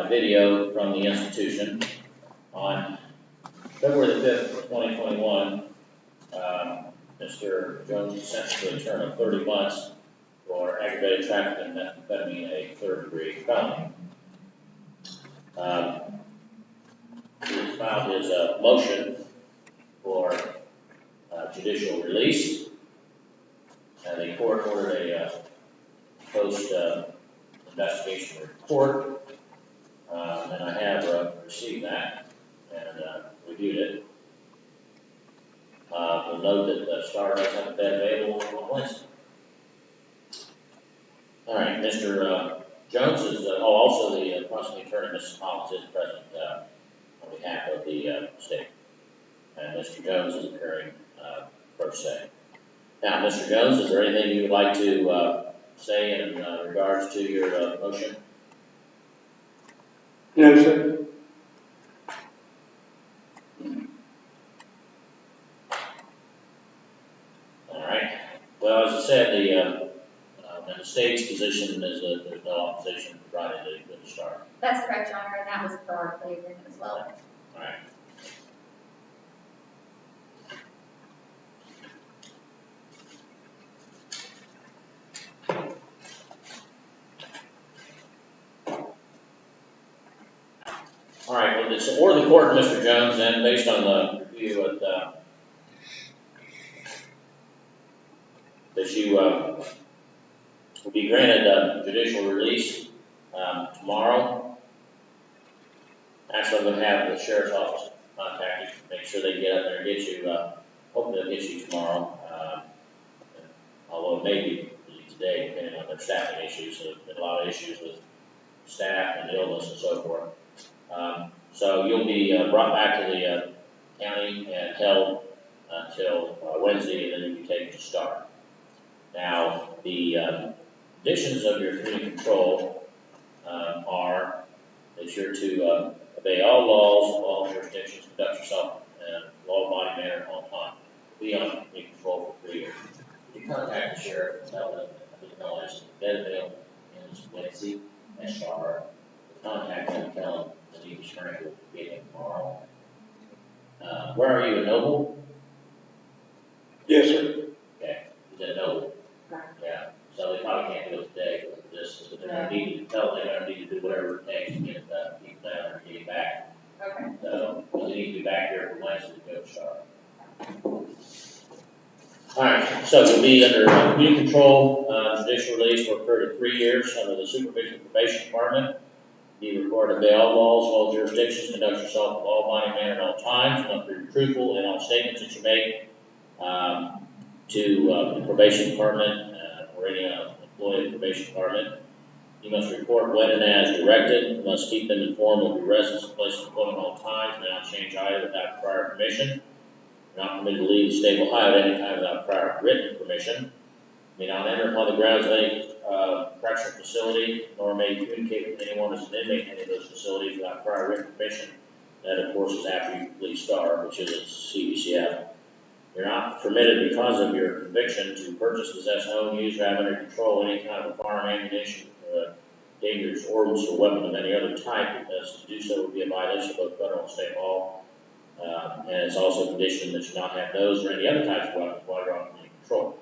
by video from the institution. On February the 5th, 2021, Mr. Jones was sentenced to a term of 30 months for aggravated trafficking methamphetamine, a third-degree felony. He filed his motion for judicial release, and the court ordered a post-investigation report, and I have received that and reviewed it. You'll note that the Star does have a bed available on Wednesday. All right, Mr. Jones is also the prosecuting attorney, Mrs. Collins, is present on behalf of the state, and Mr. Jones is appearing pro se. Now, Mr. Jones, is there anything you would like to say in regards to your motion? No, sir. All right. Well, as I said, the state's position is that there's no opposition provided that it could start. That's correct, Your Honor, and that was for our plea agreement as well. All right. All right, well, it's order the court, Mr. Jones, and based on the review that you will be granted judicial release tomorrow. Actually, I'm going to have the sheriff's office contact you, make sure they get up there and get you. Hopefully, they'll get you tomorrow. Although it may be today, depending on their staffing issues. There's been a lot of issues with staff and illness and so forth. So you'll be brought back to the county and held until Wednesday, and then you'll be taken to start. Now, the conditions of your community control are that you're to obey all laws of all jurisdictions, conduct yourself in a law-abiding manner at all times. Be on community control for 3 years. You contact the sheriff and tell them that the noise Bentonville is Wednesday, SR. Contact them and tell them that the strength will be in tomorrow. Where are you, in Noble? Yes, sir. Okay, he's at Noble. Right. Yeah, so they probably can't do it today because of this, but they're gonna need to tell them they're gonna need to do whatever it takes to get people down there and get back. Okay. So, they need to be back here for Wednesday to go start. All right, so you'll be under community control, judicial release for a period of 3 years under the supervision of the probation department. Be required to obey all laws, all jurisdictions, conduct yourself in a law-abiding manner at all times, and must be truthful in all statements that you make to the probation department or any employee of the probation department. You must report when and as directed. You must keep them informed of your residence and place of employment at all times. May not change either without prior permission. You're not permitted to leave the state of Ohio at any time without prior written permission. May not enter upon the grounds of any correctional facility, nor may communicate with anyone as an inmate in any of those facilities without prior written permission. That, of course, is after you leave STAR, which is a CBCF. You're not permitted, because of your conviction, to purchase, possess, own, use, or have under control any kind of firearm, ammunition, dangerous ordnance, or weapon of any other type, because to do so would be a violation of both federal and state law. And it's also a condition that you not have those or any other types of weapons while you're on community control.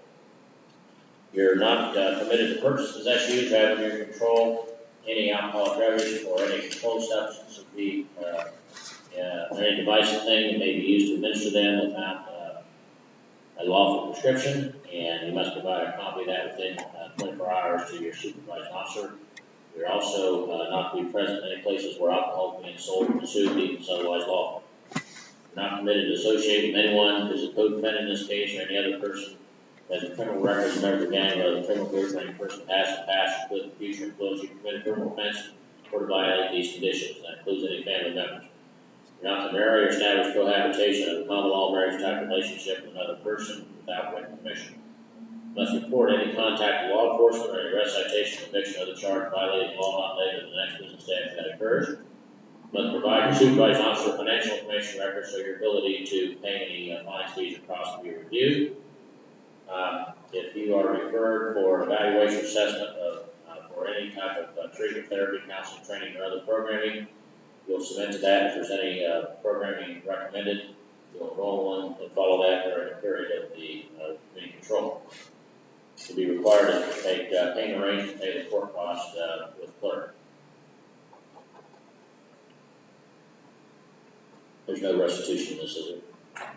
You're not permitted to purchase, possess, use, or have under your control any alcoholic beverage or any controlled substance or be any device or thing that may be used to administer them without a lawful prescription, and you must provide a copy of that within 24 hours to your supervising officer. You're also not to be present in any places where alcohol is being sold or consumed, even if otherwise lawful. You're not permitted to associate with anyone who is a co-defendant in this case or any other person who has a criminal record, as a member of the gang, or other criminal group, or any person past or past or with future influence you commit a criminal offense or to violate these conditions. That includes any family members. You're not to marry or establish cohabitation of a common law marriage type relationship with another person without written permission. You must report any contact with law enforcement or any arrest, citation, conviction, or other charge violating the law not later than the next business day after that occurs. You must provide your supervising officer financial information records so your ability to pay any fines, fees, or costs will be reviewed. If you are referred for evaluation or assessment of or any type of treatment, therapy, counseling, training, or other programming. You'll submit to that. If there's any programming recommended, you'll enroll one and follow that during the period of the community control. You'll be required to make payment arrangements, pay the court cost with clerk. There's no restitution in this, is there?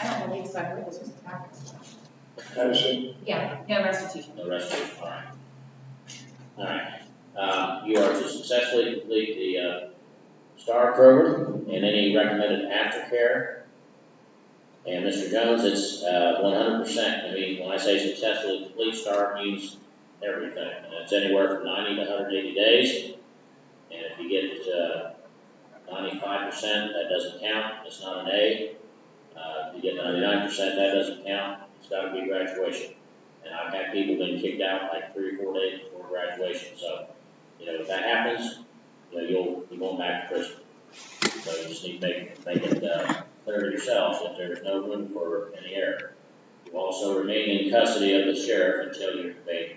I don't believe so, I believe this was a tax. Madison? Yeah, no restitution. No restitution, all right. All right. You are to successfully complete the STAR program and any recommended aftercare. And Mr. Jones, it's 100%. I mean, when I say successfully complete, STAR means everything. And it's anywhere from 90 to 180 days. And if you get 95%, that doesn't count. It's not an A. If you get 99%, that doesn't count. It's got to be graduation. And I've had people been kicked out like 3 or 4 days before graduation. So, if that happens, you'll be going back to prison. So you just need to make it clear to yourselves that there is no room for any error. You also remain in custody of the sheriff until you're conveyed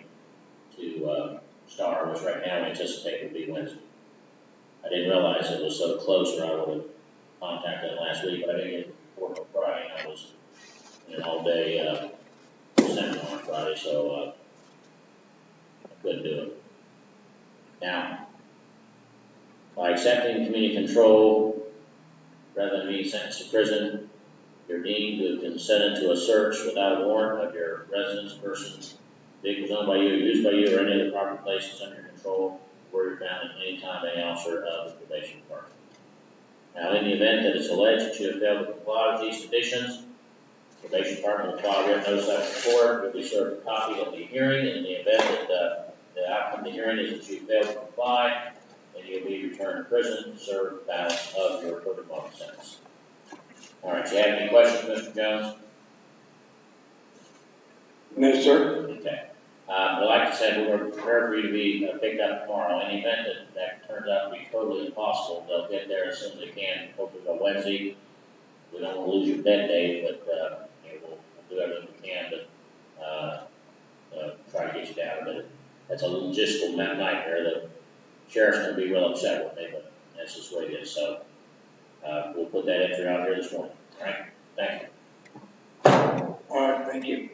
to STAR, which right now we anticipate will be Wednesday. I didn't realize it was so close, or I would have contacted them last week, but I didn't get the report till Friday. I was in an all-day seminar on Friday, so I couldn't do it. Now, by accepting community control rather than being sentenced to prison, you're deemed to have consented to a search without a warrant of your residence, persons, vehicles owned by you, used by you, or any other property places under your control, where you're found at any time by any officer of the probation department. Now, in the event that it's alleged that you have failed to comply with these conditions, the probation department will file a written notice of report. You'll be served a copy of the hearing. In the event that the outcome of the hearing is that you failed to comply, then you'll be returned to prison to serve the balance of your protocol sentence. All right, do you have any questions, Mr. Jones? No, sir. Okay. But like I said, we're prepared for you to be picked up tomorrow. In the event that turns out to be totally impossible, they'll get there as soon as they can, hopefully by Wednesday. We don't want to lose your bed day, but we'll do everything we can to try to get you down. But that's a logistical nightmare. The sheriff's going to be real upset with me, but that's just the way it is. So we'll put that entry out here this morning. All right? Thank you. All right, thank you.